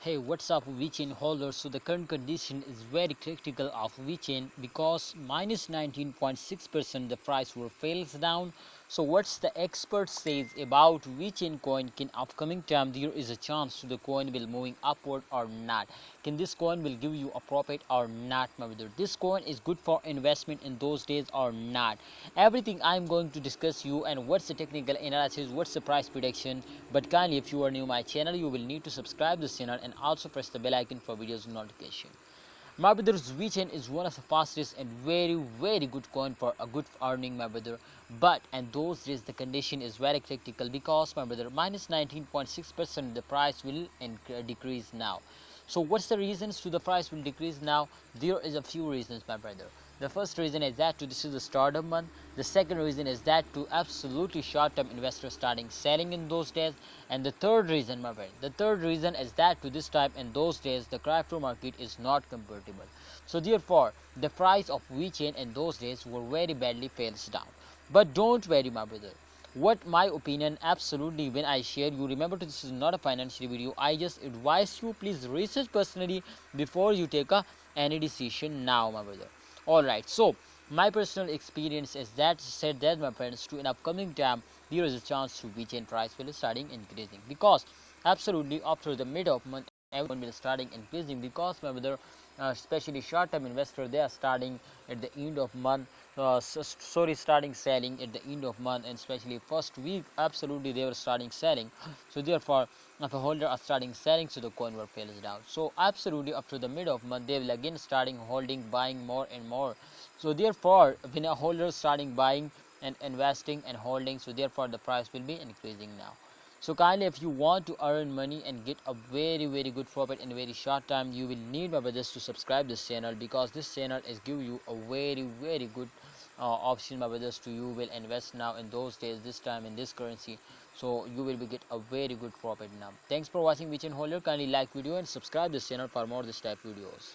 Hey, what's up Vechain holders? So the current condition is very critical of Vechain because minus 19.6% the price will fails down. So what's the expert says about Vechain coin? Can upcoming time there is a chance to the coin will moving upward or not? Can this coin will give you a profit or not, my brother? This coin is good for investment in those days or not? Everything I'm going to discuss you, and what's the technical analysis, what's the price prediction. But kindly, if you are new to my channel, you will need to subscribe this channel and also press the bell icon for videos notification. My brothers, Vechain is one of the fastest and very good coin for a good earning, my brother. But and those days the condition is very critical because, my brother, minus 19.6% the price will decrease now. So what's the reasons to the price will decrease now? There is a few reasons, my brother. The first reason is that this is the stardom month. The second reason is that absolutely short-term investors starting selling in those days. And the third reason, my friend, the third reason is that this time in those days the crypto market is not compatible. So therefore, the price of Vechain in those days were very badly fails down. But don't worry, my brother. What my opinion, absolutely, when I share, you remember this is not a financial video. I just advise you, please research personally before you take any decision now, my brother. Alright, so my personal experience is that said that, my friends, to an upcoming time there is a chance to Vechain price will starting increasing, because absolutely after the mid of month everyone will starting increasing, because my brother, especially short-term investor, they are starting at the end of month, starting selling at the end of month, and especially first week absolutely they were starting selling. So therefore, if a holder are starting selling, so the coin will fails down. So absolutely after the mid of month they will again starting holding, buying more and more. So therefore, when a holder starting buying and investing and holding, so therefore the price will be increasing now. So kindly, if you want to earn money and get a very good profit in a very short time, you will need, my brothers, to subscribe this channel, because this channel is give you a very good option, my brothers, to you will invest now in those days, this time in this currency. So you will be get a very good profit now. Thanks for watching Vechain holder. Kindly like video and subscribe this channel for more this type videos.